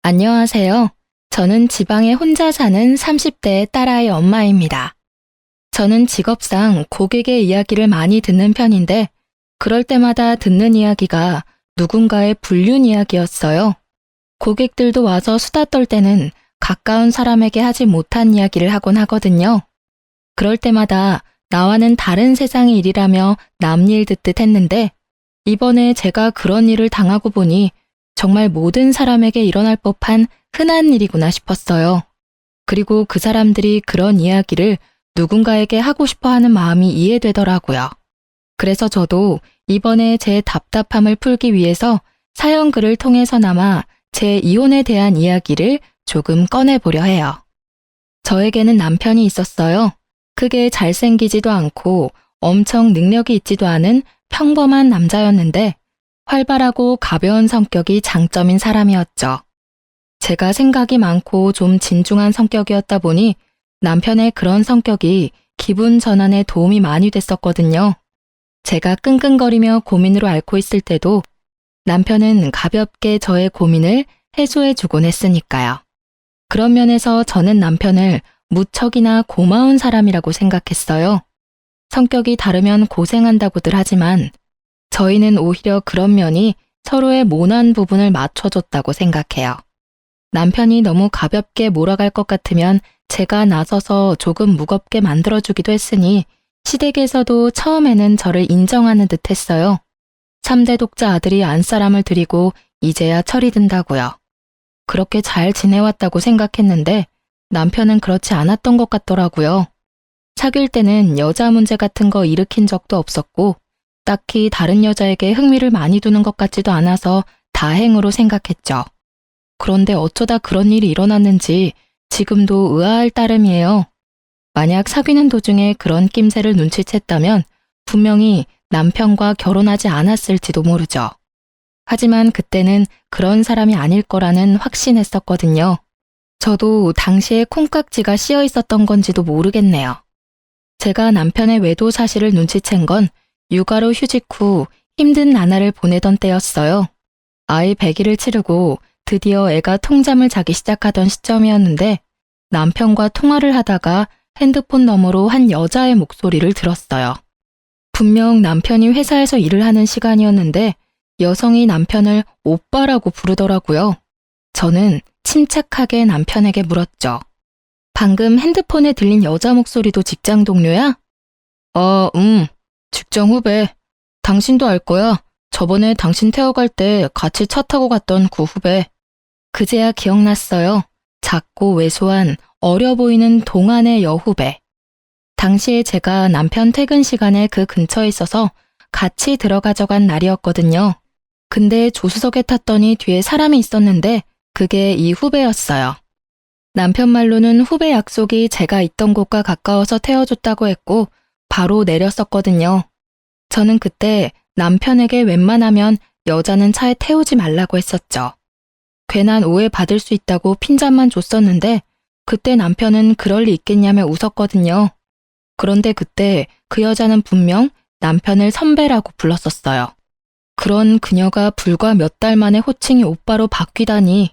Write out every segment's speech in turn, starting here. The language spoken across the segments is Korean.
안녕하세요. 저는 지방에 혼자 사는 30대 딸아이 엄마입니다. 저는 직업상 고객의 이야기를 많이 듣는 편인데, 그럴 때마다 듣는 이야기가 누군가의 불륜 이야기였어요. 고객들도 와서 수다 떨 때는 가까운 사람에게 하지 못한 이야기를 하곤 하거든요. 그럴 때마다 나와는 다른 세상의 일이라며 남 일 듣듯 했는데, 이번에 제가 그런 일을 당하고 보니 정말 모든 사람에게 일어날 법한 흔한 일이구나 싶었어요. 그리고 그 사람들이 그런 이야기를 누군가에게 하고 싶어 하는 마음이 이해되더라고요. 그래서 저도 이번에 제 답답함을 풀기 위해서 사연글을 통해서나마 제 이혼에 대한 이야기를 조금 꺼내보려 해요. 저에게는 남편이 있었어요. 크게 잘생기지도 않고 엄청 능력이 있지도 않은 평범한 남자였는데 활발하고 가벼운 성격이 장점인 사람이었죠. 제가 생각이 많고 좀 진중한 성격이었다 보니 남편의 그런 성격이 기분 전환에 도움이 많이 됐었거든요. 제가 끙끙거리며 고민으로 앓고 있을 때도 남편은 가볍게 저의 고민을 해소해주곤 했으니까요. 그런 면에서 저는 남편을 무척이나 고마운 사람이라고 생각했어요. 성격이 다르면 고생한다고들 하지만 저희는 오히려 그런 면이 서로의 모난 부분을 맞춰줬다고 생각해요. 남편이 너무 가볍게 몰아갈 것 같으면 제가 나서서 조금 무겁게 만들어주기도 했으니 시댁에서도 처음에는 저를 인정하는 듯 했어요. 3대 독자 아들이 안사람을 들이고 이제야 철이 든다고요. 그렇게 잘 지내왔다고 생각했는데 남편은 그렇지 않았던 것 같더라고요. 사귈 때는 여자 문제 같은 거 일으킨 적도 없었고 딱히 다른 여자에게 흥미를 많이 두는 것 같지도 않아서 다행으로 생각했죠. 그런데 어쩌다 그런 일이 일어났는지 지금도 의아할 따름이에요. 만약 사귀는 도중에 그런 낌새를 눈치챘다면 분명히 남편과 결혼하지 않았을지도 모르죠. 하지만 그때는 그런 사람이 아닐 거라는 확신했었거든요. 저도 당시에 콩깍지가 씌어 있었던 건지도 모르겠네요. 제가 남편의 외도 사실을 눈치챈 건 육아로 휴직 후 힘든 나날을 보내던 때였어요. 아이 100일을 치르고 드디어 애가 통잠을 자기 시작하던 시점이었는데 남편과 통화를 하다가 핸드폰 너머로 한 여자의 목소리를 들었어요. 분명 남편이 회사에서 일을 하는 시간이었는데 여성이 남편을 오빠라고 부르더라고요. 저는 침착하게 남편에게 물었죠. 방금 핸드폰에 들린 여자 목소리도 직장 동료야? 직장 후배. 당신도 알 거야. 저번에 당신 태워갈 때 같이 차 타고 갔던 그 후배. 그제야 기억났어요. 작고 왜소한 어려 보이는 동안의 여후배. 당시에 제가 남편 퇴근 시간에 그 근처에 있어서 같이 들어가져간 날이었거든요. 근데 조수석에 탔더니 뒤에 사람이 있었는데 그게 이 후배였어요. 남편 말로는 후배 약속이 제가 있던 곳과 가까워서 태워줬다고 했고 바로 내렸었거든요. 저는 그때 남편에게 웬만하면 여자는 차에 태우지 말라고 했었죠. 괜한 오해 받을 수 있다고 핀잔만 줬었는데 그때 남편은 그럴 리 있겠냐며 웃었거든요. 그런데 그때 그 여자는 분명 남편을 선배라고 불렀었어요. 그런 그녀가 불과 몇 달 만에 호칭이 오빠로 바뀌다니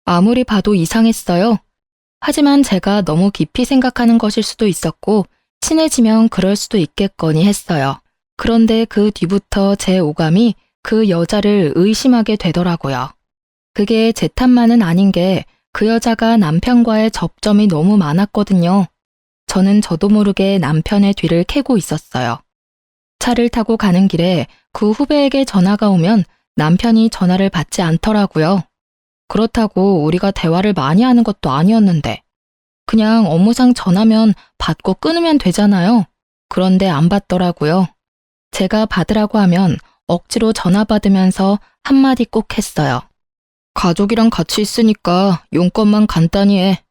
아무리 봐도 이상했어요. 하지만 제가 너무 깊이 생각하는 것일 수도 있었고 친해지면 그럴 수도 있겠거니 했어요. 그런데 그 뒤부터 제 오감이 그 여자를 의심하게 되더라고요. 그게 제 탓만은 아닌 게 그 여자가 남편과의 접점이 너무 많았거든요. 저는 저도 모르게 남편의 뒤를 캐고 있었어요. 차를 타고 가는 길에 그 후배에게 전화가 오면 남편이 전화를 받지 않더라고요. 그렇다고 우리가 대화를 많이 하는 것도 아니었는데 그냥 업무상 전화면 받고 끊으면 되잖아요. 그런데 안 받더라고요. 제가 받으라고 하면 억지로 전화 받으면서 한마디 꼭 했어요. 가족이랑 같이 있으니까 용건만 간단히 해.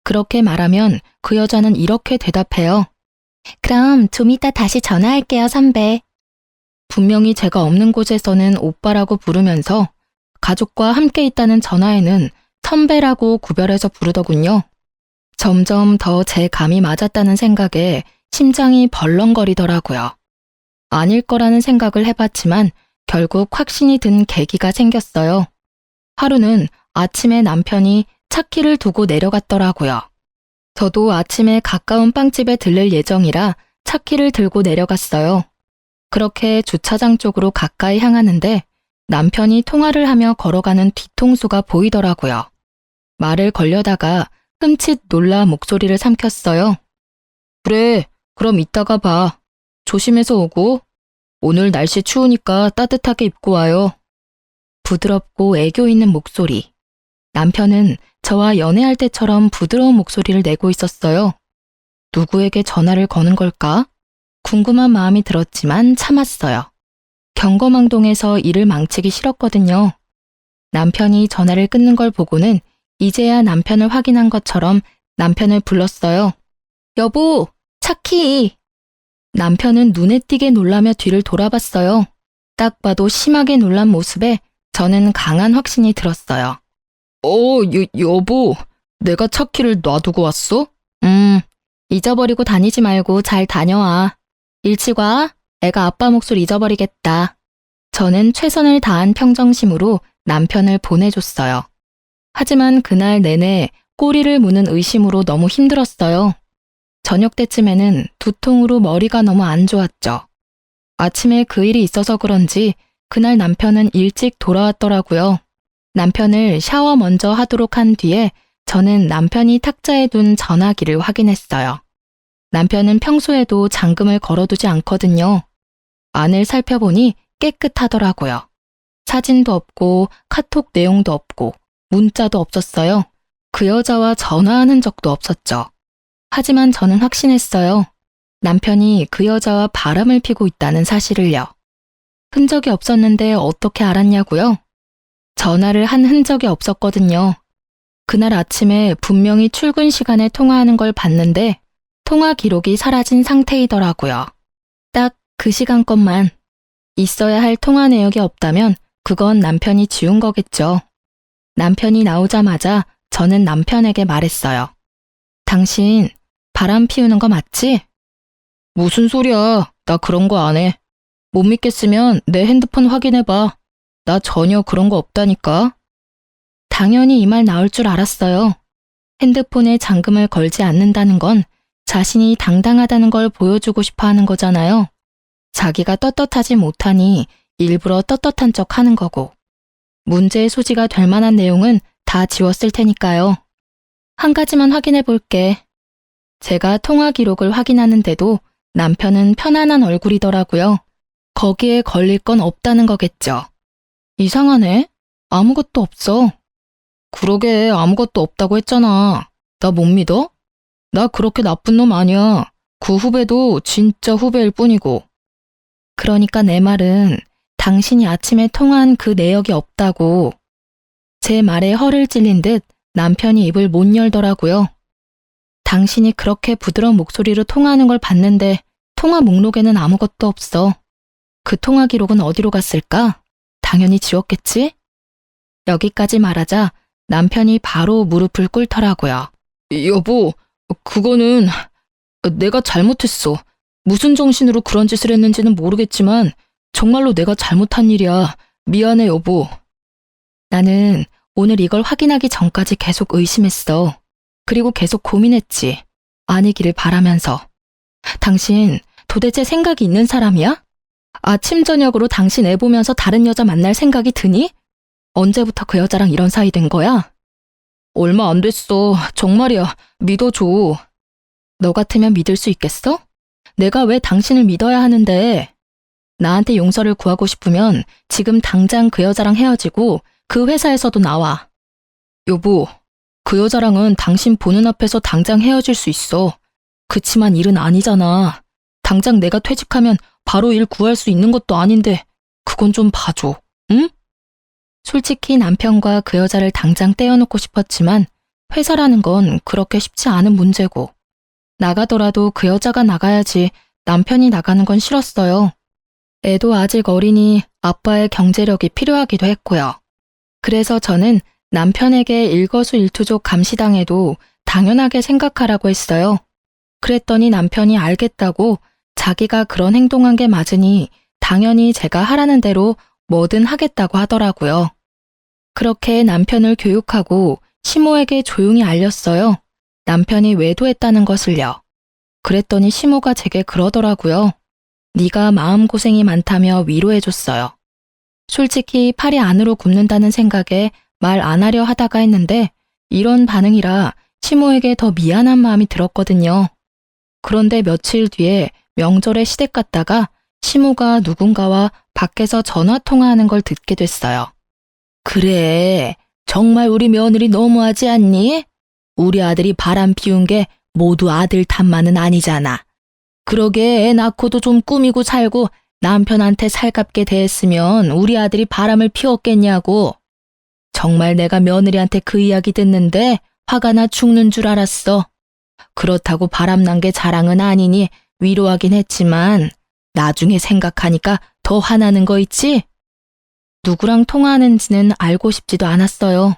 그렇게 말하면 그 여자는 이렇게 대답해요. 그럼 좀 이따 다시 전화할게요, 선배. 분명히 제가 없는 곳에서는 오빠라고 부르면서 가족과 함께 있다는 전화에는 선배라고 구별해서 부르더군요. 점점 더 제 감이 맞았다는 생각에 심장이 벌렁거리더라고요. 아닐 거라는 생각을 해봤지만 결국 확신이 든 계기가 생겼어요. 하루는 아침에 남편이 차 키를 두고 내려갔더라고요. 저도 아침에 가까운 빵집에 들를 예정이라 차 키를 들고 내려갔어요. 그렇게 주차장 쪽으로 가까이 향하는데 남편이 통화를 하며 걸어가는 뒤통수가 보이더라고요. 말을 걸려다가 흠칫 놀라 목소리를 삼켰어요. 그래, 그럼 이따가 봐. 조심해서 오고. 오늘 날씨 추우니까 따뜻하게 입고 와요. 부드럽고 애교 있는 목소리. 남편은 저와 연애할 때처럼 부드러운 목소리를 내고 있었어요. 누구에게 전화를 거는 걸까? 궁금한 마음이 들었지만 참았어요. 경거망동해서 일을 망치기 싫었거든요. 남편이 전화를 끊는 걸 보고는 이제야 남편을 확인한 것처럼 남편을 불렀어요. 여보, 차키! 남편은 눈에 띄게 놀라며 뒤를 돌아봤어요. 딱 봐도 심하게 놀란 모습에 저는 강한 확신이 들었어요. 여보, 내가 차키를 놔두고 왔어? 잊어버리고 다니지 말고 잘 다녀와. 일찍 와. 애가 아빠 몫을 잊어버리겠다. 저는 최선을 다한 평정심으로 남편을 보내줬어요. 하지만 그날 내내 꼬리를 무는 의심으로 너무 힘들었어요. 저녁 때쯤에는 두통으로 머리가 너무 안 좋았죠. 아침에 그 일이 있어서 그런지 그날 남편은 일찍 돌아왔더라고요. 남편을 샤워 먼저 하도록 한 뒤에 저는 남편이 탁자에 둔 전화기를 확인했어요. 남편은 평소에도 잠금을 걸어두지 않거든요. 안을 살펴보니 깨끗하더라고요. 사진도 없고 카톡 내용도 없고 문자도 없었어요. 그 여자와 전화하는 적도 없었죠. 하지만 저는 확신했어요. 남편이 그 여자와 바람을 피고 있다는 사실을요. 흔적이 없었는데 어떻게 알았냐고요? 전화를 한 흔적이 없었거든요. 그날 아침에 분명히 출근 시간에 통화하는 걸 봤는데 통화 기록이 사라진 상태이더라고요. 딱 그 시간 것만. 있어야 할 통화 내역이 없다면 그건 남편이 지운 거겠죠. 남편이 나오자마자 저는 남편에게 말했어요. 당신 바람 피우는 거 맞지? 무슨 소리야. 나 그런 거 안 해. 못 믿겠으면 내 핸드폰 확인해봐. 나 전혀 그런 거 없다니까. 당연히 이 말 나올 줄 알았어요. 핸드폰에 잠금을 걸지 않는다는 건 자신이 당당하다는 걸 보여주고 싶어 하는 거잖아요. 자기가 떳떳하지 못하니 일부러 떳떳한 척 하는 거고. 문제의 소지가 될 만한 내용은 다 지웠을 테니까요. 한 가지만 확인해 볼게. 제가 통화 기록을 확인하는데도 남편은 편안한 얼굴이더라고요. 거기에 걸릴 건 없다는 거겠죠. 이상하네. 아무것도 없어. 그러게 아무것도 없다고 했잖아. 나 못 믿어? 나 그렇게 나쁜 놈 아니야. 그 후배도 진짜 후배일 뿐이고. 그러니까 내 말은 당신이 아침에 통화한 그 내역이 없다고. 제 말에 허를 찔린 듯 남편이 입을 못 열더라고요. 당신이 그렇게 부드러운 목소리로 통화하는 걸 봤는데 통화 목록에는 아무것도 없어. 그 통화 기록은 어디로 갔을까? 당연히 지웠겠지? 여기까지 말하자 남편이 바로 무릎을 꿇더라고요. 여보, 그거는 내가 잘못했어. 무슨 정신으로 그런 짓을 했는지는 모르겠지만 정말로 내가 잘못한 일이야. 미안해, 여보. 나는 오늘 이걸 확인하기 전까지 계속 의심했어. 그리고 계속 고민했지. 아니기를 바라면서. 당신 도대체 생각이 있는 사람이야? 아침 저녁으로 당신 애 보면서 다른 여자 만날 생각이 드니? 언제부터 그 여자랑 이런 사이 된 거야? 얼마 안 됐어. 정말이야. 믿어줘. 너 같으면 믿을 수 있겠어? 내가 왜 당신을 믿어야 하는데? 나한테 용서를 구하고 싶으면 지금 당장 그 여자랑 헤어지고 그 회사에서도 나와. 여보, 그 여자랑은 당신 보는 앞에서 당장 헤어질 수 있어. 그치만 일은 아니잖아. 당장 내가 퇴직하면 바로 일 구할 수 있는 것도 아닌데 그건 좀 봐줘, 응? 솔직히 남편과 그 여자를 당장 떼어놓고 싶었지만 회사라는 건 그렇게 쉽지 않은 문제고 나가더라도 그 여자가 나가야지 남편이 나가는 건 싫었어요. 애도 아직 어리니 아빠의 경제력이 필요하기도 했고요. 그래서 저는 남편에게 일거수일투족 감시당해도 당연하게 생각하라고 했어요. 그랬더니 남편이 알겠다고 자기가 그런 행동한 게 맞으니 당연히 제가 하라는 대로 뭐든 하겠다고 하더라고요. 그렇게 남편을 교육하고 시모에게 조용히 알렸어요. 남편이 외도했다는 것을요. 그랬더니 시모가 제게 그러더라고요. 네가 마음고생이 많다며 위로해줬어요. 솔직히 팔이 안으로 굽는다는 생각에 말 안 하려 하다가 했는데 이런 반응이라 시모에게 더 미안한 마음이 들었거든요. 그런데 며칠 뒤에 명절에 시댁 갔다가 시모가 누군가와 밖에서 전화 통화하는 걸 듣게 됐어요. 그래, 정말 우리 며느리 너무하지 않니? 우리 아들이 바람 피운 게 모두 아들 탓만은 아니잖아. 그러게 애 낳고도 좀 꾸미고 살고 남편한테 살갑게 대했으면 우리 아들이 바람을 피웠겠냐고. 정말 내가 며느리한테 그 이야기 듣는데 화가 나 죽는 줄 알았어. 그렇다고 바람난 게 자랑은 아니니 위로하긴 했지만 나중에 생각하니까 더 화나는 거 있지? 누구랑 통화하는지는 알고 싶지도 않았어요.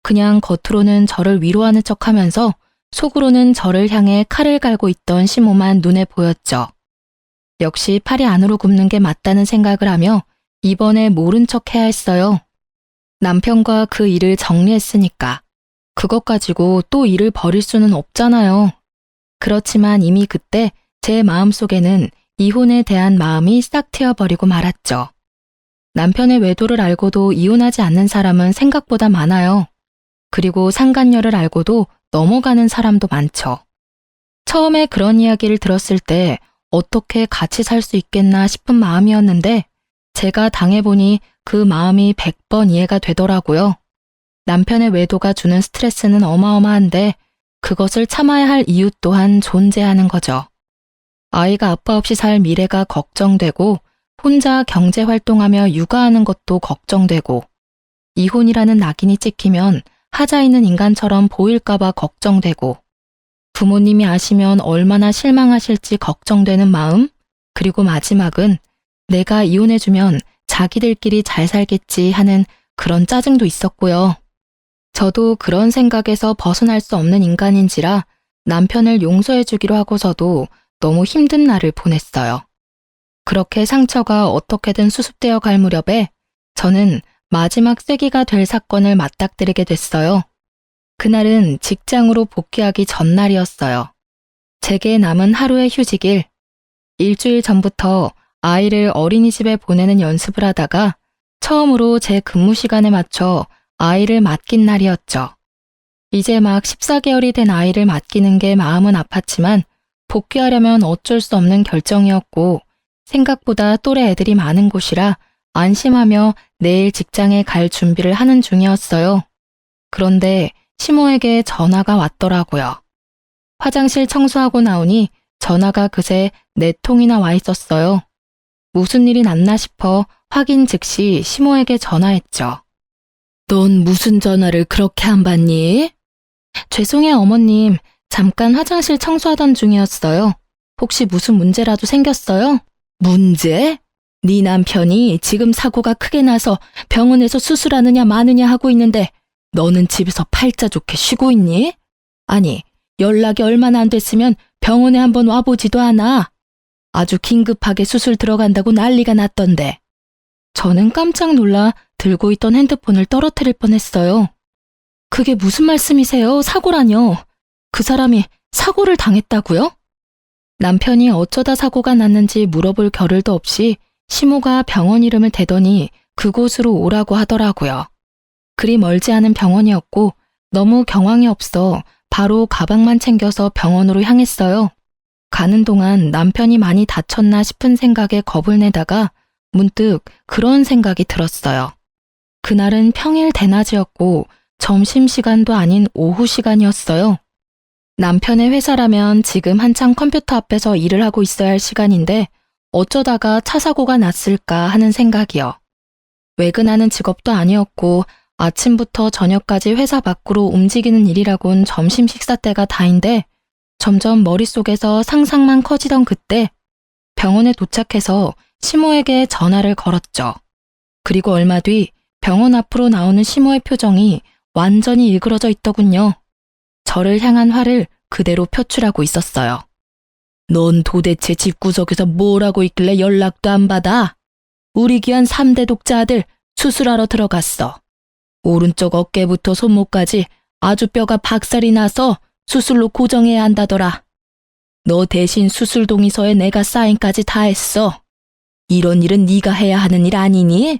그냥 겉으로는 저를 위로하는 척하면서 속으로는 저를 향해 칼을 갈고 있던 시모만 눈에 보였죠. 역시 팔이 안으로 굽는 게 맞다는 생각을 하며 이번에 모른 척 해야 했어요. 남편과 그 일을 정리했으니까 그것 가지고 또 일을 벌일 수는 없잖아요. 그렇지만 이미 그때 제 마음속에는 이혼에 대한 마음이 싹 트여버리고 말았죠. 남편의 외도를 알고도 이혼하지 않는 사람은 생각보다 많아요. 그리고 상간녀를 알고도 넘어가는 사람도 많죠. 처음에 그런 이야기를 들었을 때 어떻게 같이 살 수 있겠나 싶은 마음이었는데 제가 당해보니 그 마음이 100번 이해가 되더라고요. 남편의 외도가 주는 스트레스는 어마어마한데 그것을 참아야 할 이유 또한 존재하는 거죠. 아이가 아빠 없이 살 미래가 걱정되고 혼자 경제활동하며 육아하는 것도 걱정되고 이혼이라는 낙인이 찍히면 하자 있는 인간처럼 보일까봐 걱정되고 부모님이 아시면 얼마나 실망하실지 걱정되는 마음, 그리고 마지막은 내가 이혼해주면 자기들끼리 잘 살겠지 하는 그런 짜증도 있었고요. 저도 그런 생각에서 벗어날 수 없는 인간인지라 남편을 용서해주기로 하고서도 너무 힘든 날을 보냈어요. 그렇게 상처가 어떻게든 수습되어 갈 무렵에 저는 마지막 쐐기가 될 사건을 맞닥뜨리게 됐어요. 그날은 직장으로 복귀하기 전날이었어요. 제게 남은 하루의 휴직일. 일주일 전부터 아이를 어린이집에 보내는 연습을 하다가 처음으로 제 근무 시간에 맞춰 아이를 맡긴 날이었죠. 이제 막 14개월이 된 아이를 맡기는 게 마음은 아팠지만 복귀하려면 어쩔 수 없는 결정이었고 생각보다 또래 애들이 많은 곳이라 안심하며 내일 직장에 갈 준비를 하는 중이었어요. 그런데 시모에게 전화가 왔더라고요. 화장실 청소하고 나오니 전화가 그새 4통이나 와 있었어요. 무슨 일이 났나 싶어 확인 즉시 시모에게 전화했죠. 넌 무슨 전화를 그렇게 안 받니? 죄송해요, 어머님. 잠깐 화장실 청소하던 중이었어요. 혹시 무슨 문제라도 생겼어요? 문제? 네 남편이 지금 사고가 크게 나서 병원에서 수술하느냐 마느냐 하고 있는데 너는 집에서 팔자 좋게 쉬고 있니? 아니, 연락이 얼마나 안 됐으면 병원에 한번 와보지도 않아. 아주 긴급하게 수술 들어간다고 난리가 났던데. 저는 깜짝 놀라 들고 있던 핸드폰을 떨어뜨릴 뻔했어요. 그게 무슨 말씀이세요? 사고라뇨. 그 사람이 사고를 당했다고요? 남편이 어쩌다 사고가 났는지 물어볼 겨를도 없이 시모가 병원 이름을 대더니 그곳으로 오라고 하더라고요. 그리 멀지 않은 병원이었고 너무 경황이 없어 바로 가방만 챙겨서 병원으로 향했어요. 가는 동안 남편이 많이 다쳤나 싶은 생각에 겁을 내다가 문득 그런 생각이 들었어요. 그날은 평일 대낮이었고 점심시간도 아닌 오후 시간이었어요. 남편의 회사라면 지금 한창 컴퓨터 앞에서 일을 하고 있어야 할 시간인데 어쩌다가 차 사고가 났을까 하는 생각이요. 외근하는 직업도 아니었고 아침부터 저녁까지 회사 밖으로 움직이는 일이라곤 점심 식사 때가 다인데 점점 머릿속에서 상상만 커지던 그때 병원에 도착해서 시모에게 전화를 걸었죠. 그리고 얼마 뒤 병원 앞으로 나오는 시모의 표정이 완전히 일그러져 있더군요. 저를 향한 화를 그대로 표출하고 있었어요. 넌 도대체 집구석에서 뭘 하고 있길래 연락도 안 받아? 우리 귀한 3대 독자 아들 수술하러 들어갔어. 오른쪽 어깨부터 손목까지 아주 뼈가 박살이 나서 수술로 고정해야 한다더라. 너 대신 수술 동의서에 내가 사인까지 다 했어. 이런 일은 네가 해야 하는 일 아니니?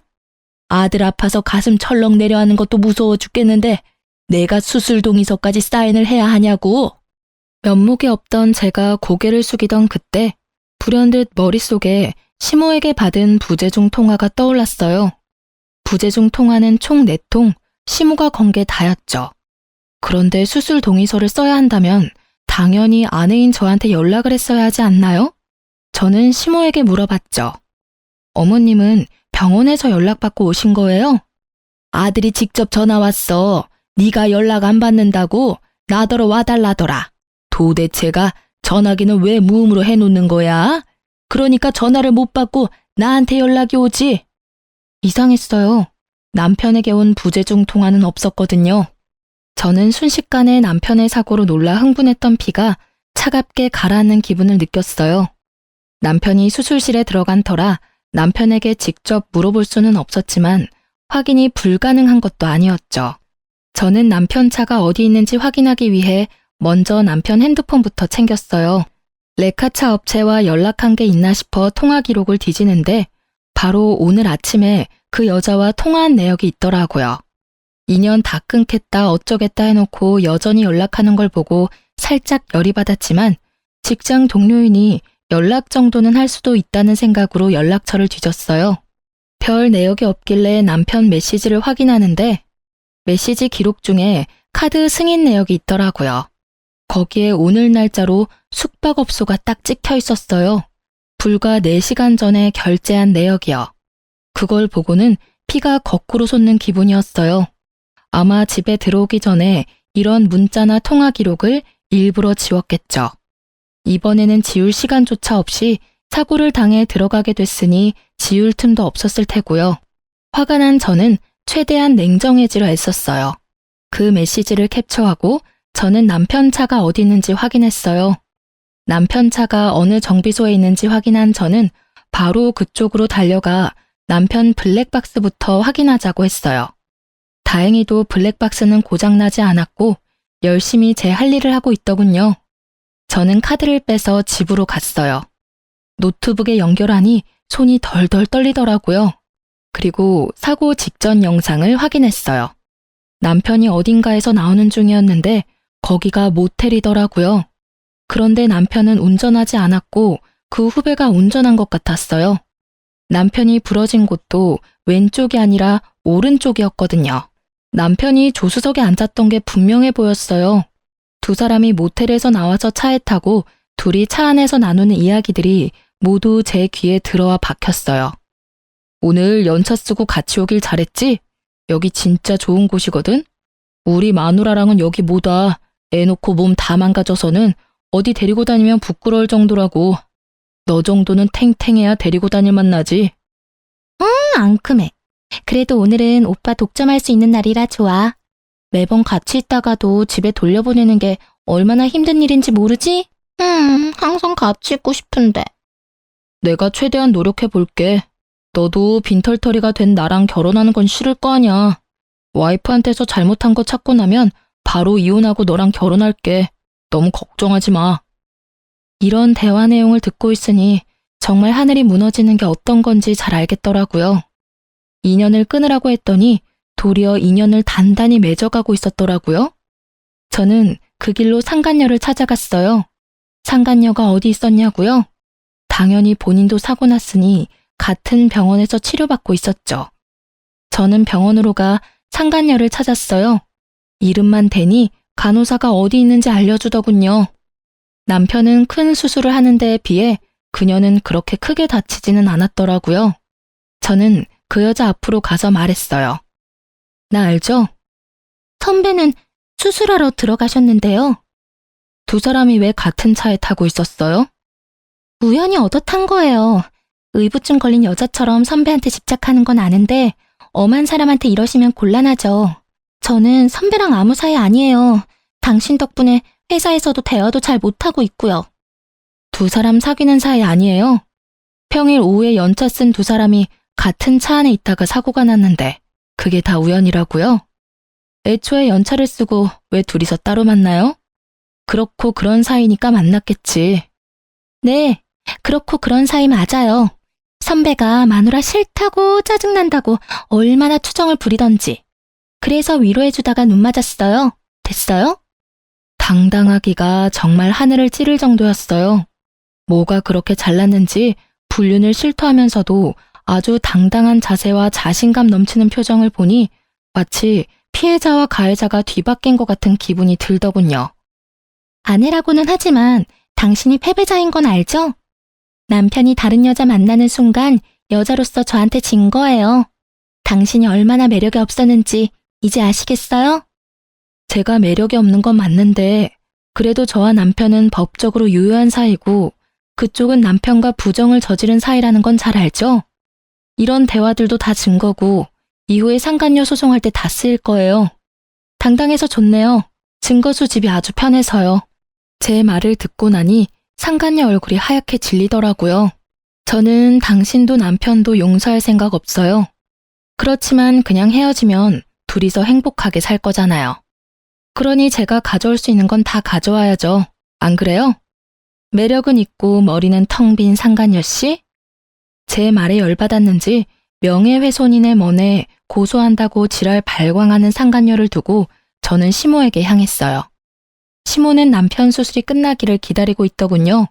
아들 아파서 가슴 철렁 내려앉는 것도 무서워 죽겠는데 내가 수술 동의서까지 사인을 해야 하냐고. 면목이 없던 제가 고개를 숙이던 그때 불현듯 머릿속에 시모에게 받은 부재중 통화가 떠올랐어요. 부재중 통화는 총 4통, 시모가 건 게 다였죠. 그런데 수술 동의서를 써야 한다면 당연히 아내인 저한테 연락을 했어야 하지 않나요? 저는 시모에게 물어봤죠. 어머님은 병원에서 연락받고 오신 거예요? 아들이 직접 전화 왔어. 네가 연락 안 받는다고 나더러 와달라더라. 도대체가 전화기는 왜 무음으로 해놓는 거야? 그러니까 전화를 못 받고 나한테 연락이 오지. 이상했어요. 남편에게 온 부재중 통화는 없었거든요. 저는 순식간에 남편의 사고로 놀라 흥분했던 피가 차갑게 가라앉는 기분을 느꼈어요. 남편이 수술실에 들어간 터라 남편에게 직접 물어볼 수는 없었지만 확인이 불가능한 것도 아니었죠. 저는 남편 차가 어디 있는지 확인하기 위해 먼저 남편 핸드폰부터 챙겼어요. 레카차 업체와 연락한 게 있나 싶어 통화 기록을 뒤지는데 바로 오늘 아침에 그 여자와 통화한 내역이 있더라고요. 인연 다 끊겠다 어쩌겠다 해놓고 여전히 연락하는 걸 보고 살짝 열이 받았지만 직장 동료이니 연락 정도는 할 수도 있다는 생각으로 연락처를 뒤졌어요. 별 내역이 없길래 남편 메시지를 확인하는데 메시지 기록 중에 카드 승인 내역이 있더라고요. 거기에 오늘 날짜로 숙박업소가 딱 찍혀 있었어요. 불과 4시간 전에 결제한 내역이요. 그걸 보고는 피가 거꾸로 솟는 기분이었어요. 아마 집에 들어오기 전에 이런 문자나 통화 기록을 일부러 지웠겠죠. 이번에는 지울 시간조차 없이 사고를 당해 들어가게 됐으니 지울 틈도 없었을 테고요. 화가 난 저는 최대한 냉정해지려 애썼어요. 그 메시지를 캡처하고 저는 남편 차가 어디 있는지 확인했어요. 남편 차가 어느 정비소에 있는지 확인한 저는 바로 그쪽으로 달려가 남편 블랙박스부터 확인하자고 했어요. 다행히도 블랙박스는 고장나지 않았고 열심히 제 할 일을 하고 있더군요. 저는 카드를 빼서 집으로 갔어요. 노트북에 연결하니 손이 덜덜 떨리더라고요. 그리고 사고 직전 영상을 확인했어요. 남편이 어딘가에서 나오는 중이었는데 거기가 모텔이더라고요. 그런데 남편은 운전하지 않았고 그 후배가 운전한 것 같았어요. 남편이 부러진 곳도 왼쪽이 아니라 오른쪽이었거든요. 남편이 조수석에 앉았던 게 분명해 보였어요. 두 사람이 모텔에서 나와서 차에 타고 둘이 차 안에서 나누는 이야기들이 모두 제 귀에 들어와 박혔어요. 오늘 연차 쓰고 같이 오길 잘했지? 여기 진짜 좋은 곳이거든? 우리 마누라랑은 여기 못 와. 애 놓고 몸 다 망가져서는 어디 데리고 다니면 부끄러울 정도라고. 너 정도는 탱탱해야 데리고 다닐 만나지. 앙큼해. 그래도 오늘은 오빠 독점할 수 있는 날이라 좋아. 매번 같이 있다가도 집에 돌려보내는 게 얼마나 힘든 일인지 모르지? 항상 같이 있고 싶은데. 내가 최대한 노력해 볼게. 너도 빈털터리가 된 나랑 결혼하는 건 싫을 거 아냐. 와이프한테서 잘못한 거 찾고 나면 바로 이혼하고 너랑 결혼할게. 너무 걱정하지 마. 이런 대화 내용을 듣고 있으니 정말 하늘이 무너지는 게 어떤 건지 잘 알겠더라고요. 인연을 끊으라고 했더니 도리어 인연을 단단히 맺어가고 있었더라고요. 저는 그 길로 상간녀를 찾아갔어요. 상간녀가 어디 있었냐고요? 당연히 본인도 사고 났으니 같은 병원에서 치료받고 있었죠. 저는 병원으로 가 상간녀를 찾았어요. 이름만 대니 간호사가 어디 있는지 알려주더군요. 남편은 큰 수술을 하는 데에 비해 그녀는 그렇게 크게 다치지는 않았더라고요. 저는 그 여자 앞으로 가서 말했어요. 나 알죠? 선배는 수술하러 들어가셨는데요. 두 사람이 왜 같은 차에 타고 있었어요? 우연히 얻어 탄 거예요. 의부증 걸린 여자처럼 선배한테 집착하는 건 아는데 엄한 사람한테 이러시면 곤란하죠. 저는 선배랑 아무 사이 아니에요. 당신 덕분에 회사에서도 대화도 잘 못하고 있고요. 두 사람 사귀는 사이 아니에요? 평일 오후에 연차 쓴 두 사람이 같은 차 안에 있다가 사고가 났는데 그게 다 우연이라고요? 애초에 연차를 쓰고 왜 둘이서 따로 만나요? 그렇고 그런 사이니까 만났겠지. 네, 그렇고 그런 사이 맞아요. 선배가 마누라 싫다고 짜증난다고 얼마나 투정을 부리던지. 그래서 위로해주다가 눈 맞았어요. 됐어요? 당당하기가 정말 하늘을 찌를 정도였어요. 뭐가 그렇게 잘났는지 불륜을 실토하면서도 아주 당당한 자세와 자신감 넘치는 표정을 보니 마치 피해자와 가해자가 뒤바뀐 것 같은 기분이 들더군요. 아내라고는 하지만 당신이 패배자인 건 알죠? 남편이 다른 여자 만나는 순간 여자로서 저한테 진 거예요. 당신이 얼마나 매력이 없었는지 이제 아시겠어요? 제가 매력이 없는 건 맞는데 그래도 저와 남편은 법적으로 유효한 사이고 그쪽은 남편과 부정을 저지른 사이라는 건 잘 알죠? 이런 대화들도 다 증거고 이후에 상간녀 소송할 때 다 쓰일 거예요. 당당해서 좋네요. 증거 수집이 아주 편해서요. 제 말을 듣고 나니 상간녀 얼굴이 하얗게 질리더라고요. 저는 당신도 남편도 용서할 생각 없어요. 그렇지만 그냥 헤어지면 둘이서 행복하게 살 거잖아요. 그러니 제가 가져올 수 있는 건 다 가져와야죠. 안 그래요? 매력은 있고 머리는 텅 빈 상간녀 씨? 제 말에 열받았는지 명예훼손인의 먼에 고소한다고 지랄 발광하는 상간녀를 두고 저는 시모에게 향했어요. 시모는 남편 수술이 끝나기를 기다리고 있더군요.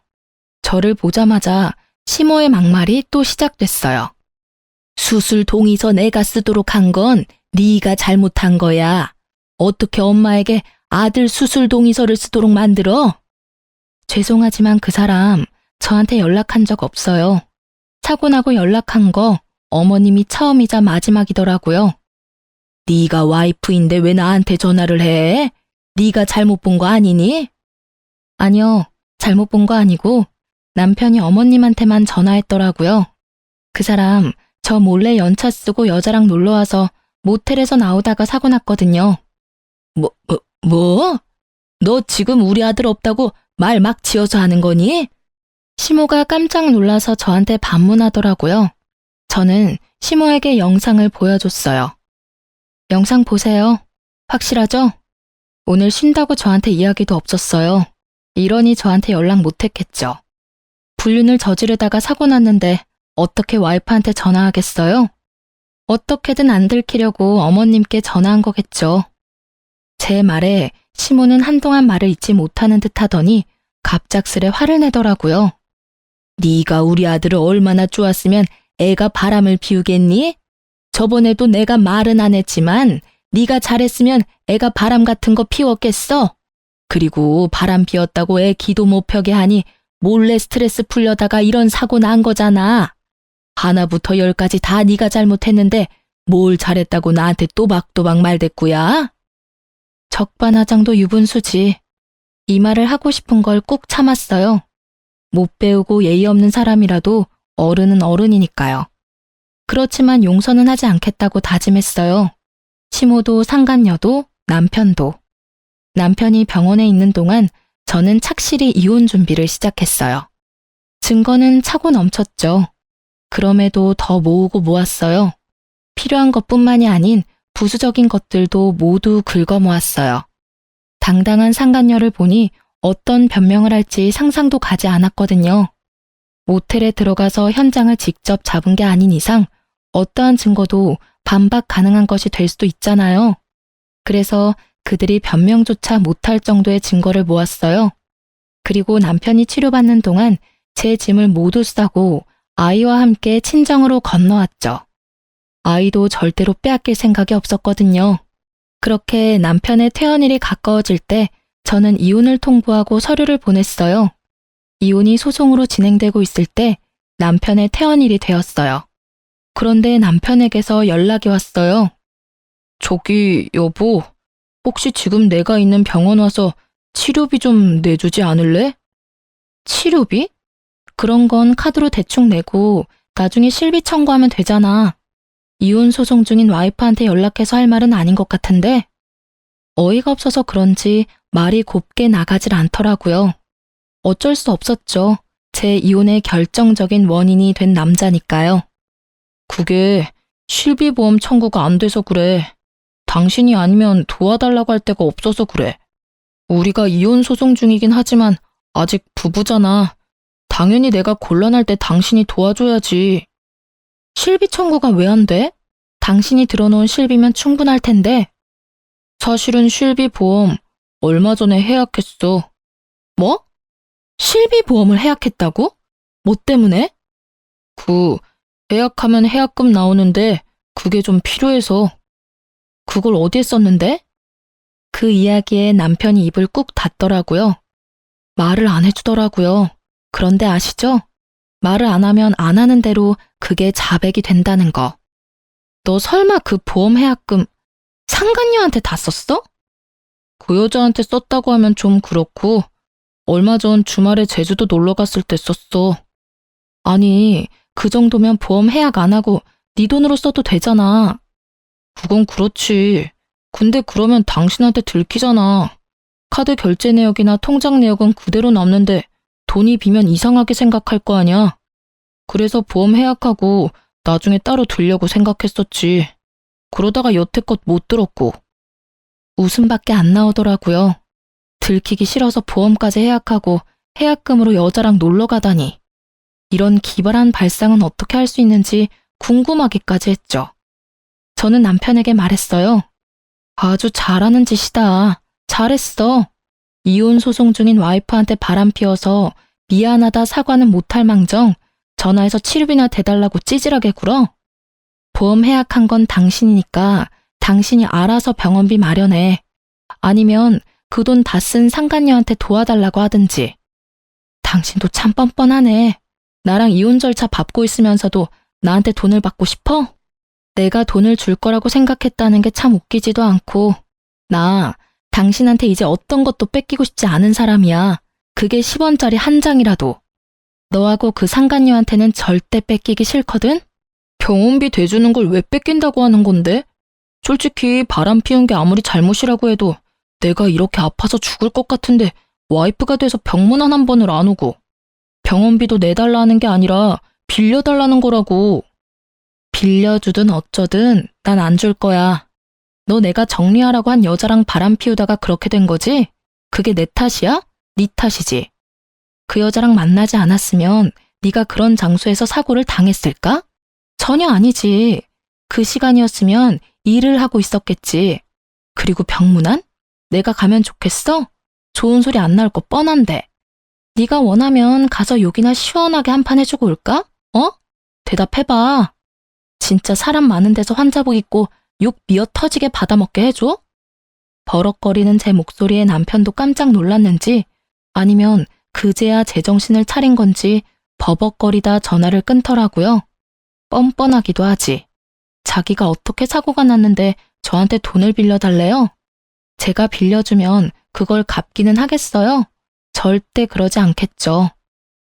저를 보자마자 시모의 막말이 또 시작됐어요. 수술 동의서 내가 쓰도록 한 건 네가 잘못한 거야. 어떻게 엄마에게 아들 수술 동의서를 쓰도록 만들어? 죄송하지만 그 사람 저한테 연락한 적 없어요. 사고 나고 연락한 거 어머님이 처음이자 마지막이더라고요. 네가 와이프인데 왜 나한테 전화를 해? 네가 잘못 본 거 아니니? 아니요, 잘못 본 거 아니고 남편이 어머님한테만 전화했더라고요. 그 사람 저 몰래 연차 쓰고 여자랑 놀러와서 모텔에서 나오다가 사고 났거든요. 뭐? 너 지금 우리 아들 없다고 말 막 지어서 하는 거니? 시모가 깜짝 놀라서 저한테 반문하더라고요. 저는 시모에게 영상을 보여줬어요. 영상 보세요. 확실하죠? 오늘 쉰다고 저한테 이야기도 없었어요. 이러니 저한테 연락 못했겠죠. 불륜을 저지르다가 사고 났는데 어떻게 와이프한테 전화하겠어요? 어떻게든 안 들키려고 어머님께 전화한 거겠죠. 제 말에 시모는 한동안 말을 잊지 못하는 듯 하더니 갑작스레 화를 내더라고요. 네가 우리 아들을 얼마나 좋았으면 애가 바람을 피우겠니? 저번에도 내가 말은 안 했지만 네가 잘했으면 애가 바람 같은 거 피웠겠어? 그리고 바람 피웠다고 애 기도 못 펴게 하니 몰래 스트레스 풀려다가 이런 사고 난 거잖아. 하나부터 열까지 다 네가 잘못했는데 뭘 잘했다고 나한테 또박또박 말댔구야? 적반하장도 유분수지. 이 말을 하고 싶은 걸 꾹 참았어요. 못 배우고 예의 없는 사람이라도 어른은 어른이니까요. 그렇지만 용서는 하지 않겠다고 다짐했어요. 시모도 상간녀도 남편도. 남편이 병원에 있는 동안 저는 착실히 이혼 준비를 시작했어요. 증거는 차고 넘쳤죠. 그럼에도 더 모으고 모았어요. 필요한 것뿐만이 아닌 부수적인 것들도 모두 긁어 모았어요. 당당한 상간녀를 보니 어떤 변명을 할지 상상도 가지 않았거든요. 모텔에 들어가서 현장을 직접 잡은 게 아닌 이상 어떠한 증거도 반박 가능한 것이 될 수도 있잖아요. 그래서 그들이 변명조차 못할 정도의 증거를 모았어요. 그리고 남편이 치료받는 동안 제 짐을 모두 싸고 아이와 함께 친정으로 건너왔죠. 아이도 절대로 빼앗길 생각이 없었거든요. 그렇게 남편의 퇴원일이 가까워질 때 저는 이혼을 통보하고 서류를 보냈어요. 이혼이 소송으로 진행되고 있을 때 남편의 퇴원일이 되었어요. 그런데 남편에게서 연락이 왔어요. 저기 여보, 혹시 지금 내가 있는 병원 와서 치료비 좀 내주지 않을래? 치료비? 그런 건 카드로 대충 내고 나중에 실비 청구하면 되잖아. 이혼 소송 중인 와이프한테 연락해서 할 말은 아닌 것 같은데 어이가 없어서 그런지 말이 곱게 나가질 않더라고요. 어쩔 수 없었죠. 제 이혼의 결정적인 원인이 된 남자니까요. 그게 실비보험 청구가 안 돼서 그래. 당신이 아니면 도와달라고 할 데가 없어서 그래. 우리가 이혼 소송 중이긴 하지만 아직 부부잖아. 당연히 내가 곤란할 때 당신이 도와줘야지. 실비 청구가 왜 안 돼? 당신이 들어놓은 실비면 충분할 텐데. 사실은 실비 보험 얼마 전에 해약했어. 뭐? 실비 보험을 해약했다고? 뭐 때문에? 해약하면 해약금 나오는데 그게 좀 필요해서. 그걸 어디에 썼는데? 그 이야기에 남편이 입을 꾹 닫더라고요. 말을 안 해주더라고요. 그런데 아시죠? 말을 안 하면 안 하는 대로 그게 자백이 된다는 거. 너 설마 그 보험 해약금 상간녀한테 다 썼어? 그 여자한테 썼다고 하면 좀 그렇고 얼마 전 주말에 제주도 놀러 갔을 때 썼어. 아니, 그 정도면 보험 해약 안 하고 네 돈으로 써도 되잖아. 그건 그렇지. 근데 그러면 당신한테 들키잖아. 카드 결제 내역이나 통장 내역은 그대로 남는데 돈이 비면 이상하게 생각할 거 아니야. 그래서 보험 해약하고 나중에 따로 들려고 생각했었지. 그러다가 여태껏 못 들었고. 웃음밖에 안 나오더라고요. 들키기 싫어서 보험까지 해약하고 해약금으로 여자랑 놀러 가다니. 이런 기발한 발상은 어떻게 할 수 있는지 궁금하기까지 했죠. 저는 남편에게 말했어요. 아주 잘하는 짓이다. 잘했어. 이혼 소송 중인 와이프한테 바람 피워서 미안하다 사과는 못할 망정 전화해서 치료비나 대달라고 찌질하게 굴어? 보험 해약한 건 당신이니까 당신이 알아서 병원비 마련해. 아니면 그 돈 다 쓴 상간녀한테 도와달라고 하든지. 당신도 참 뻔뻔하네. 나랑 이혼 절차 밟고 있으면서도 나한테 돈을 받고 싶어? 내가 돈을 줄 거라고 생각했다는 게 참 웃기지도 않고. 나 당신한테 이제 어떤 것도 뺏기고 싶지 않은 사람이야. 그게 10원짜리 한 장이라도. 너하고 그 상간녀한테는 절대 뺏기기 싫거든? 병원비 대주는 걸 왜 뺏긴다고 하는 건데? 솔직히 바람 피운 게 아무리 잘못이라고 해도 내가 이렇게 아파서 죽을 것 같은데 와이프가 돼서 병문안 한 번을 안 오고 병원비도 내달라는 게 아니라 빌려달라는 거라고. 빌려주든 어쩌든 난 안 줄 거야. 너 내가 정리하라고 한 여자랑 바람 피우다가 그렇게 된 거지? 그게 내 탓이야? 네 탓이지. 그 여자랑 만나지 않았으면 네가 그런 장소에서 사고를 당했을까? 전혀 아니지. 그 시간이었으면 일을 하고 있었겠지. 그리고 병문안? 내가 가면 좋겠어? 좋은 소리 안 나올 거 뻔한데. 네가 원하면 가서 욕이나 시원하게 한 판 해주고 올까? 어? 대답해봐. 진짜 사람 많은 데서 환자복 입고 욕 미어 터지게 받아먹게 해줘? 버럭거리는 제 목소리에 남편도 깜짝 놀랐는지 아니면 그제야 제정신을 차린 건지 버벅거리다 전화를 끊더라고요. 뻔뻔하기도 하지. 자기가 어떻게 사고가 났는데 저한테 돈을 빌려달래요? 제가 빌려주면 그걸 갚기는 하겠어요? 절대 그러지 않겠죠.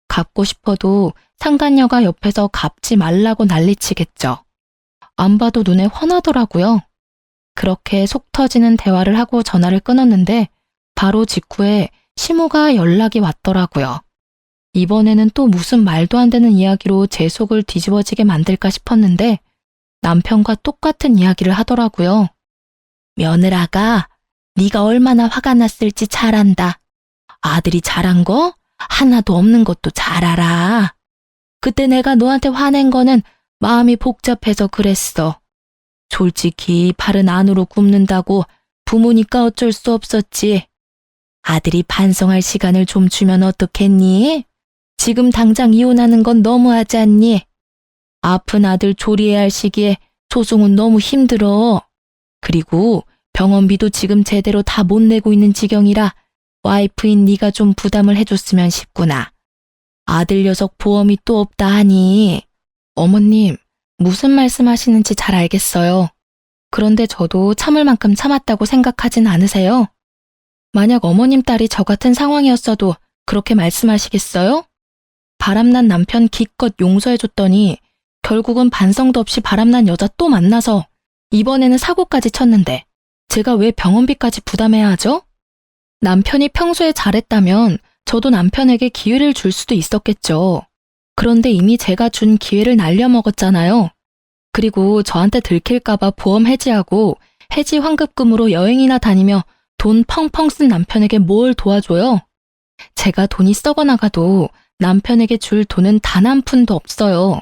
갚고 싶어도 상간녀가 옆에서 갚지 말라고 난리치겠죠. 안 봐도 눈에 훤하더라고요. 그렇게 속 터지는 대화를 하고 전화를 끊었는데 바로 직후에 시모가 연락이 왔더라고요. 이번에는 또 무슨 말도 안 되는 이야기로 제 속을 뒤집어지게 만들까 싶었는데 남편과 똑같은 이야기를 하더라고요. 며느라가 네가 얼마나 화가 났을지 잘 안다. 아들이 잘한 거 하나도 없는 것도 잘 알아. 그때 내가 너한테 화낸 거는 마음이 복잡해서 그랬어. 솔직히 발은 안으로 굽는다고 부모니까 어쩔 수 없었지. 아들이 반성할 시간을 좀 주면 어떻겠니? 지금 당장 이혼하는 건 너무하지 않니? 아픈 아들 조리해야 할 시기에 소송은 너무 힘들어. 그리고 병원비도 지금 제대로 다 못 내고 있는 지경이라 와이프인 네가 좀 부담을 해줬으면 싶구나. 아들 녀석 보험이 또 없다 하니. 어머님, 무슨 말씀하시는지 잘 알겠어요. 그런데 저도 참을 만큼 참았다고 생각하진 않으세요? 만약 어머님 딸이 저 같은 상황이었어도 그렇게 말씀하시겠어요? 바람난 남편 기껏 용서해줬더니 결국은 반성도 없이 바람난 여자 또 만나서 이번에는 사고까지 쳤는데 제가 왜 병원비까지 부담해야 하죠? 남편이 평소에 잘했다면 저도 남편에게 기회를 줄 수도 있었겠죠. 그런데 이미 제가 준 기회를 날려먹었잖아요. 그리고 저한테 들킬까봐 보험 해지하고 해지 환급금으로 여행이나 다니며 돈 펑펑 쓴 남편에게 뭘 도와줘요? 제가 돈이 썩어나가도 남편에게 줄 돈은 단 한 푼도 없어요.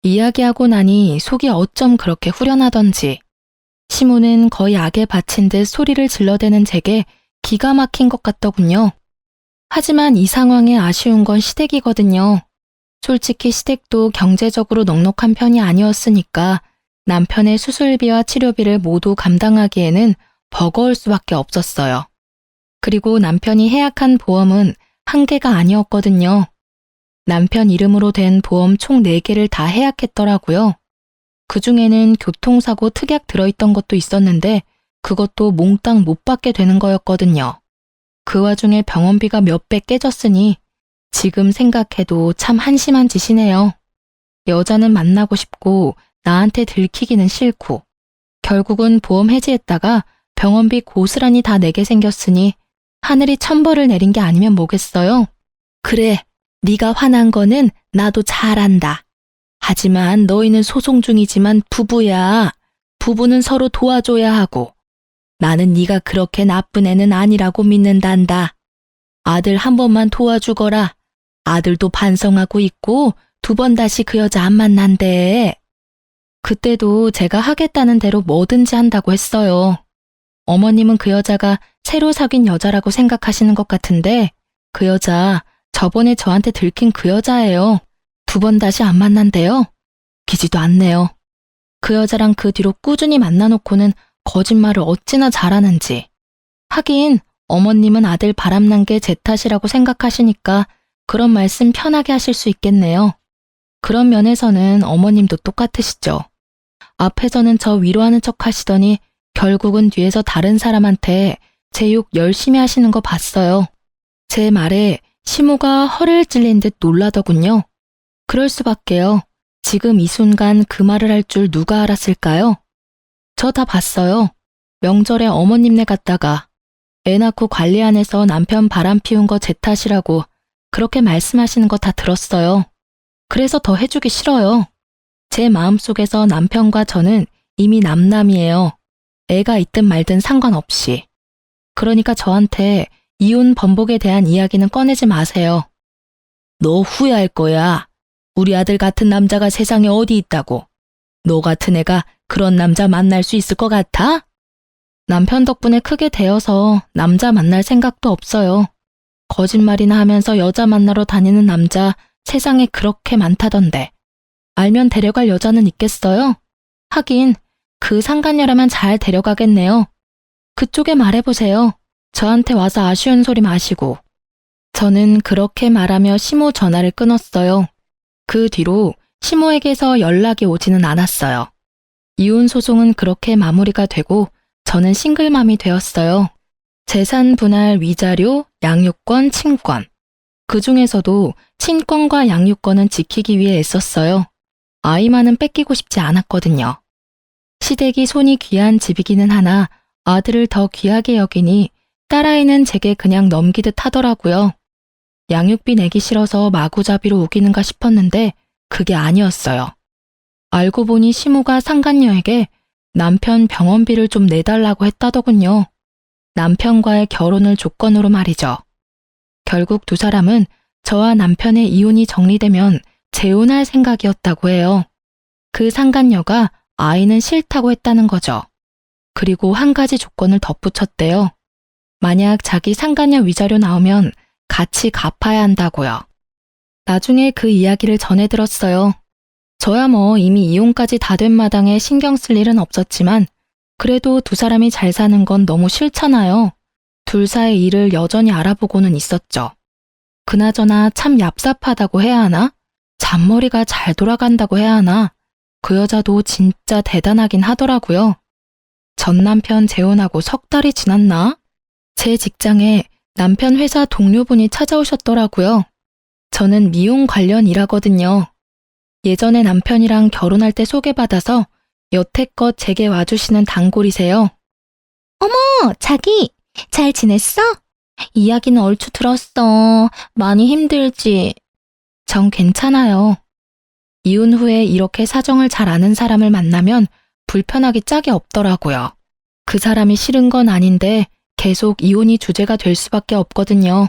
이야기하고 나니 속이 어쩜 그렇게 후련하던지. 시모는 거의 악에 바친 듯 소리를 질러대는 제게 기가 막힌 것 같더군요. 하지만 이 상황에 아쉬운 건 시댁이거든요. 솔직히 시댁도 경제적으로 넉넉한 편이 아니었으니까 남편의 수술비와 치료비를 모두 감당하기에는 버거울 수밖에 없었어요. 그리고 남편이 해약한 보험은 한 개가 아니었거든요. 남편 이름으로 된 보험 총 4개를 다 해약했더라고요. 그중에는 교통사고 특약 들어있던 것도 있었는데 그것도 몽땅 못 받게 되는 거였거든요. 그 와중에 병원비가 몇 배 깨졌으니 지금 생각해도 참 한심한 짓이네요. 여자는 만나고 싶고 나한테 들키기는 싫고 결국은 보험 해지했다가 병원비 고스란히 다 내게 생겼으니 하늘이 천벌을 내린 게 아니면 뭐겠어요? 그래, 네가 화난 거는 나도 잘 안다. 하지만 너희는 소송 중이지만 부부야. 부부는 서로 도와줘야 하고 나는 네가 그렇게 나쁜 애는 아니라고 믿는단다. 아들 한 번만 도와주거라. 아들도 반성하고 있고 2번 다시 그 여자 안 만난대. 그때도 제가 하겠다는 대로 뭐든지 한다고 했어요. 어머님은 그 여자가 새로 사귄 여자라고 생각하시는 것 같은데 그 여자 저번에 저한테 들킨 그 여자예요. 2번 다시 안 만난대요. 기지도 않네요. 그 여자랑 그 뒤로 꾸준히 만나놓고는 거짓말을 어찌나 잘하는지. 하긴 어머님은 아들 바람난 게 제 탓이라고 생각하시니까 그런 말씀 편하게 하실 수 있겠네요. 그런 면에서는 어머님도 똑같으시죠. 앞에서는 저 위로하는 척 하시더니 결국은 뒤에서 다른 사람한테 제 욕 열심히 하시는 거 봤어요. 제 말에 시모가 허를 찔린 듯 놀라더군요. 그럴 수밖에요. 지금 이 순간 그 말을 할 줄 누가 알았을까요? 저 다 봤어요. 명절에 어머님네 갔다가 애 낳고 관리 안 해서 남편 바람 피운 거 제 탓이라고 그렇게 말씀하시는 거 다 들었어요. 그래서 더 해주기 싫어요. 제 마음속에서 남편과 저는 이미 남남이에요. 애가 있든 말든 상관없이. 그러니까 저한테 이혼 번복에 대한 이야기는 꺼내지 마세요. 너 후회할 거야. 우리 아들 같은 남자가 세상에 어디 있다고. 너 같은 애가 그런 남자 만날 수 있을 것 같아? 남편 덕분에 크게 되어서 남자 만날 생각도 없어요. 거짓말이나 하면서 여자 만나러 다니는 남자 세상에 그렇게 많다던데. 알면 데려갈 여자는 있겠어요? 하긴 그 상간녀라면 잘 데려가겠네요. 그쪽에 말해보세요. 저한테 와서 아쉬운 소리 마시고. 저는 그렇게 말하며 시모 전화를 끊었어요. 그 뒤로 시모에게서 연락이 오지는 않았어요. 이혼 소송은 그렇게 마무리가 되고 저는 싱글맘이 되었어요. 재산 분할 위자료, 양육권, 친권. 그 중에서도 친권과 양육권은 지키기 위해 애썼어요. 아이만은 뺏기고 싶지 않았거든요. 시댁이 손이 귀한 집이기는 하나 아들을 더 귀하게 여기니 딸아이는 제게 그냥 넘기듯 하더라고요. 양육비 내기 싫어서 마구잡이로 우기는가 싶었는데 그게 아니었어요. 알고 보니 시모가 상간녀에게 남편 병원비를 좀 내달라고 했다더군요. 남편과의 결혼을 조건으로 말이죠. 결국 두 사람은 저와 남편의 이혼이 정리되면 재혼할 생각이었다고 해요. 그 상간녀가 아이는 싫다고 했다는 거죠. 그리고 한 가지 조건을 덧붙였대요. 만약 자기 상간녀 위자료 나오면 같이 갚아야 한다고요. 나중에 그 이야기를 전해 들었어요. 저야 뭐 이미 이혼까지 다 된 마당에 신경 쓸 일은 없었지만 그래도 두 사람이 잘 사는 건 너무 싫잖아요. 둘 사이 일을 여전히 알아보고는 있었죠. 그나저나 참 얍삽하다고 해야 하나? 잔머리가 잘 돌아간다고 해야 하나? 그 여자도 진짜 대단하긴 하더라고요. 전 남편 재혼하고 3달이 지났나? 제 직장에 남편 회사 동료분이 찾아오셨더라고요. 저는 미용 관련 일하거든요. 예전에 남편이랑 결혼할 때 소개받아서 여태껏 제게 와주시는 단골이세요. 자기, 잘 지냈어? 이야기는 얼추 들었어. 많이 힘들지? 전 괜찮아요. 이혼 후에 이렇게 사정을 잘 아는 사람을 만나면 불편하기 짝이 없더라고요. 그 사람이 싫은 건 아닌데 계속 이혼이 주제가 될 수밖에 없거든요.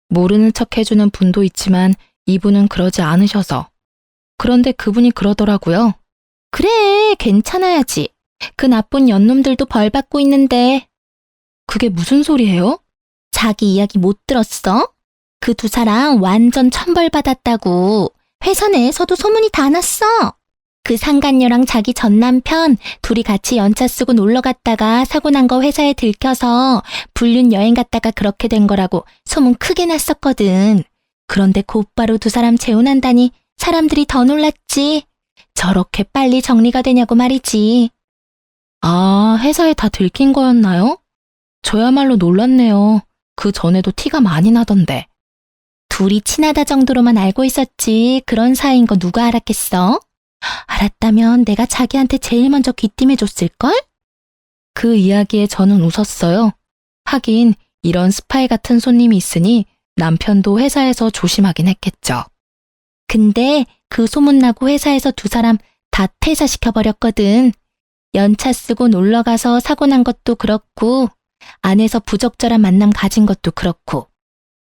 모르는 척 해주는 분도 있지만 이분은 그러지 않으셔서. 그런데 그분이 그러더라고요. 그래, 괜찮아야지. 그 나쁜 연놈들도 벌 받고 있는데. 그게 무슨 소리예요? 자기 이야기 못 들었어? 그 두 사람 완전 천벌 받았다고. 회사 내에서도 소문이 다 났어. 그 상간녀랑 자기 전 남편 둘이 같이 연차 쓰고 놀러 갔다가 사고 난 거 회사에 들켜서 불륜 여행 갔다가 그렇게 된 거라고 소문 크게 났었거든. 그런데 곧바로 두 사람 재혼한다니 사람들이 더 놀랐지. 저렇게 빨리 정리가 되냐고 말이지. 아, 회사에 다 들킨 거였나요? 저야말로 놀랐네요. 그 전에도 티가 많이 나던데. 둘이 친하다 정도로만 알고 있었지 그런 사이인 거 누가 알았겠어? 알았다면 내가 자기한테 제일 먼저 귀띔해줬을걸? 그 이야기에 저는 웃었어요. 하긴 이런 스파이 같은 손님이 있으니 남편도 회사에서 조심하긴 했겠죠. 근데 그 소문나고 회사에서 두 사람 다 퇴사시켜버렸거든. 연차 쓰고 놀러가서 사고 난 것도 그렇고 안에서 부적절한 만남 가진 것도 그렇고.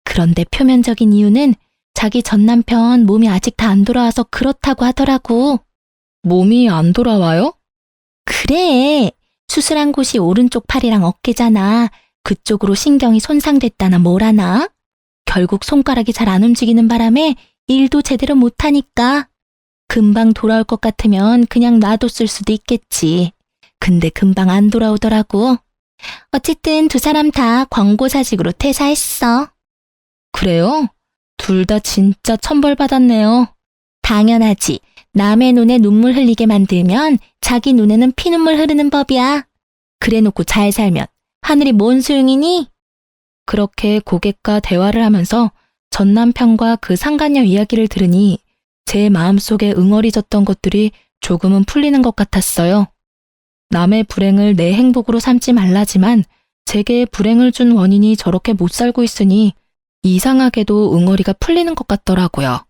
그런데 표면적인 이유는 자기 전 남편 몸이 아직 다 안 돌아와서 그렇다고 하더라고. 몸이 안 돌아와요? 그래. 수술한 곳이 오른쪽 팔이랑 어깨잖아. 그쪽으로 신경이 손상됐다나 뭐라나. 결국 손가락이 잘 안 움직이는 바람에 일도 제대로 못하니까. 금방 돌아올 것 같으면 그냥 놔뒀을 수도 있겠지. 근데 금방 안 돌아오더라고. 어쨌든 두 사람 다 권고사직으로 퇴사했어. 그래요? 둘 다 진짜 천벌받았네요. 당연하지. 남의 눈에 눈물 흘리게 만들면 자기 눈에는 피눈물 흐르는 법이야. 그래놓고 잘 살면 하늘이 뭔 소용이니? 그렇게 고객과 대화를 하면서 전 남편과 그 상간녀 이야기를 들으니 제 마음속에 응어리졌던 것들이 조금은 풀리는 것 같았어요. 남의 불행을 내 행복으로 삼지 말라지만 제게 불행을 준 원인이 저렇게 못 살고 있으니 이상하게도 응어리가 풀리는 것 같더라고요.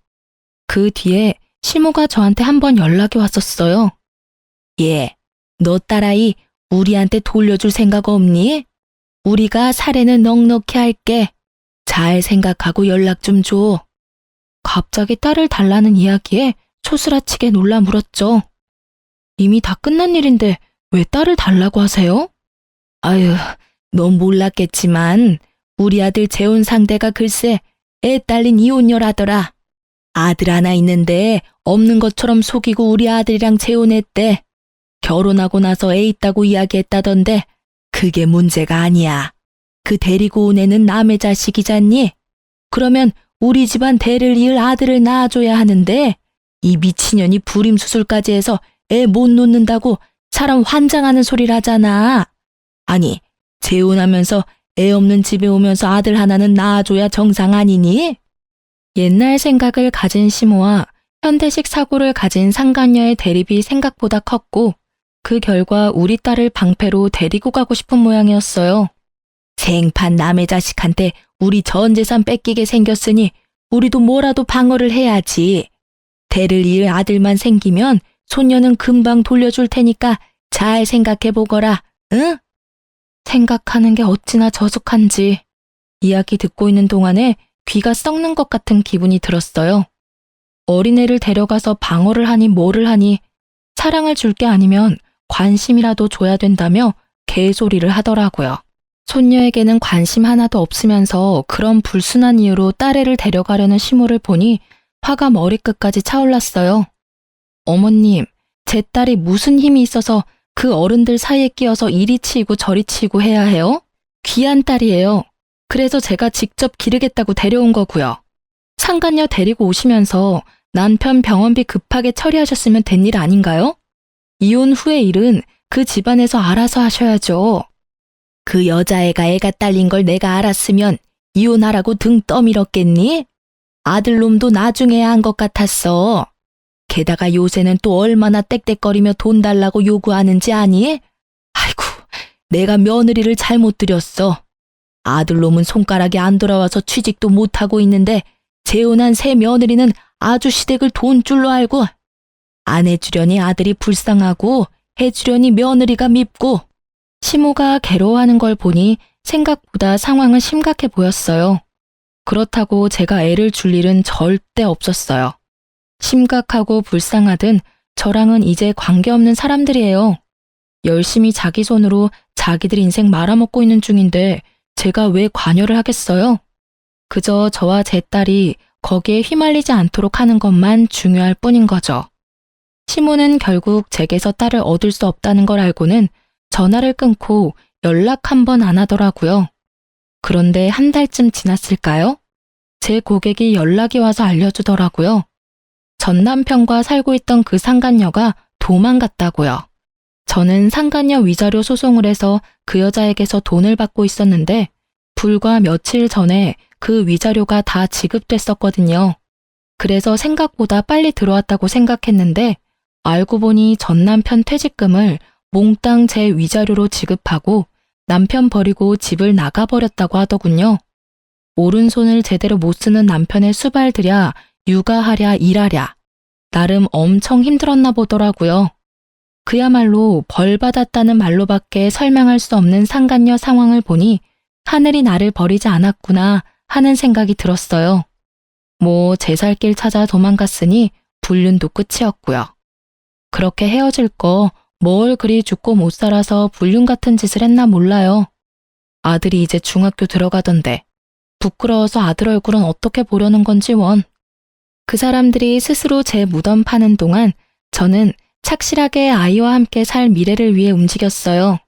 그 뒤에 시모가 저한테 한번 연락이 왔었어요. 예, 너 딸아이 우리한테 돌려줄 생각 없니? 우리가 사례는 넉넉히 할게. 잘 생각하고 연락 좀 줘. 갑자기 딸을 달라는 이야기에 초스라치게 놀라 물었죠. 이미 다 끝난 일인데 왜 딸을 달라고 하세요? 아유, 넌 몰랐겠지만 우리 아들 재혼 상대가 글쎄 애 딸린 이혼녀라더라. 아들 하나 있는데 없는 것처럼 속이고 우리 아들이랑 재혼했대. 결혼하고 나서 애 있다고 이야기했다던데 그게 문제가 아니야. 그 데리고 온 애는 남의 자식이잖니? 그러면 우리 집안 대를 이을 아들을 낳아줘야 하는데 이 미친년이 불임수술까지 해서 애 못 놓는다고 사람 환장하는 소리를 하잖아. 아니, 재혼하면서 애 없는 집에 오면서 아들 하나는 낳아줘야 정상 아니니? 옛날 생각을 가진 시모와 현대식 사고를 가진 상간녀의 대립이 생각보다 컸고 그 결과 우리 딸을 방패로 데리고 가고 싶은 모양이었어요. 생판 남의 자식한테 우리 전 재산 뺏기게 생겼으니 우리도 뭐라도 방어를 해야지. 대를 이을 아들만 생기면 손녀는 금방 돌려줄 테니까 잘 생각해보거라, 응? 생각하는 게 어찌나 저속한지 이야기 듣고 있는 동안에 귀가 썩는 것 같은 기분이 들었어요. 어린애를 데려가서 방어를 하니 뭐를 하니 사랑을 줄 게 아니면 관심이라도 줘야 된다며 개소리를 하더라고요. 손녀에게는 관심 하나도 없으면서 그런 불순한 이유로 딸애를 데려가려는 시모를 보니 화가 머리끝까지 차올랐어요. 어머님, 제 딸이 무슨 힘이 있어서 그 어른들 사이에 끼어서 이리 치이고 저리 치이고 해야 해요? 귀한 딸이에요. 그래서 제가 직접 기르겠다고 데려온 거고요. 상간녀 데리고 오시면서 남편 병원비 급하게 처리하셨으면 된 일 아닌가요? 이혼 후의 일은 그 집안에서 알아서 하셔야죠. 그 여자애가 애가 딸린 걸 내가 알았으면 이혼하라고 등 떠밀었겠니? 아들놈도 나중에야 한 것 같았어. 게다가 요새는 또 얼마나 떽떽거리며 돈 달라고 요구하는지 아니? 아이고, 내가 며느리를 잘못 들였어. 아들놈은 손가락이 안 돌아와서 취직도 못하고 있는데 재혼한 새 며느리는 아주 시댁을 돈줄로 알고 안 해주려니 아들이 불쌍하고 해주려니 며느리가 밉고 시모가 괴로워하는 걸 보니 생각보다 상황은 심각해 보였어요. 그렇다고 제가 애를 줄 일은 절대 없었어요. 심각하고 불쌍하든 저랑은 이제 관계없는 사람들이에요. 열심히 자기 손으로 자기들 인생 말아먹고 있는 중인데 제가 왜 관여를 하겠어요? 그저 저와 제 딸이 거기에 휘말리지 않도록 하는 것만 중요할 뿐인 거죠. 시모는 결국 제게서 딸을 얻을 수 없다는 걸 알고는 전화를 끊고 연락 한 번 안 하더라고요. 그런데 한 달쯤 지났을까요? 제 고객이 연락이 와서 알려주더라고요. 전 남편과 살고 있던 그 상간녀가 도망갔다고요. 저는 상간녀 위자료 소송을 해서 그 여자에게서 돈을 받고 있었는데 불과 며칠 전에 그 위자료가 다 지급됐었거든요. 그래서 생각보다 빨리 들어왔다고 생각했는데 알고 보니 전 남편 퇴직금을 몽땅 제 위자료로 지급하고 남편 버리고 집을 나가버렸다고 하더군요. 오른손을 제대로 못 쓰는 남편의 수발들야 육아하랴 일하랴 나름 엄청 힘들었나 보더라고요. 그야말로 벌 받았다는 말로밖에 설명할 수 없는 상간녀 상황을 보니 하늘이 나를 버리지 않았구나 하는 생각이 들었어요. 뭐 제 살 길 찾아 도망갔으니 불륜도 끝이었고요. 그렇게 헤어질 거 뭘 그리 죽고 못 살아서 불륜 같은 짓을 했나 몰라요. 아들이 이제 중학교 들어가던데 부끄러워서 아들 얼굴은 어떻게 보려는 건지 원. 그 사람들이 스스로 제 무덤 파는 동안 저는 착실하게 아이와 함께 살 미래를 위해 움직였어요.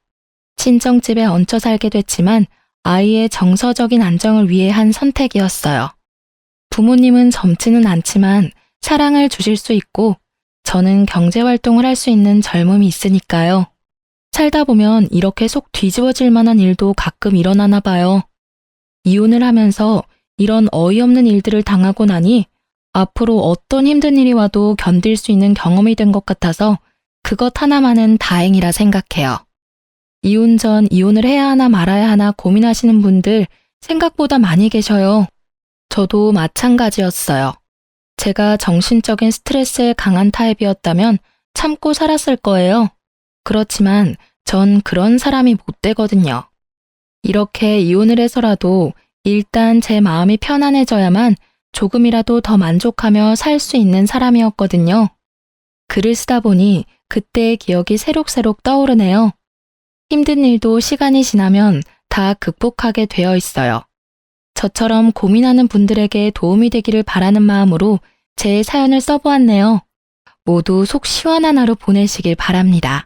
친정집에 얹혀 살게 됐지만 아이의 정서적인 안정을 위해 한 선택이었어요. 부모님은 젊지는 않지만 사랑을 주실 수 있고 저는 경제활동을 할 수 있는 젊음이 있으니까요. 살다 보면 이렇게 속 뒤집어질 만한 일도 가끔 일어나나 봐요. 이혼을 하면서 이런 어이없는 일들을 당하고 나니 앞으로 어떤 힘든 일이 와도 견딜 수 있는 경험이 된 것 같아서 그것 하나만은 다행이라 생각해요. 이혼 전 이혼을 해야 하나 말아야 하나 고민하시는 분들 생각보다 많이 계셔요. 저도 마찬가지였어요. 제가 정신적인 스트레스에 강한 타입이었다면 참고 살았을 거예요. 그렇지만 전 그런 사람이 못 되거든요. 이렇게 이혼을 해서라도 일단 제 마음이 편안해져야만 조금이라도 더 만족하며 살 수 있는 사람이었거든요. 글을 쓰다 보니 그때의 기억이 새록새록 떠오르네요. 힘든 일도 시간이 지나면 다 극복하게 되어 있어요. 저처럼 고민하는 분들에게 도움이 되기를 바라는 마음으로 제 사연을 써보았네요. 모두 속 시원한 하루 보내시길 바랍니다.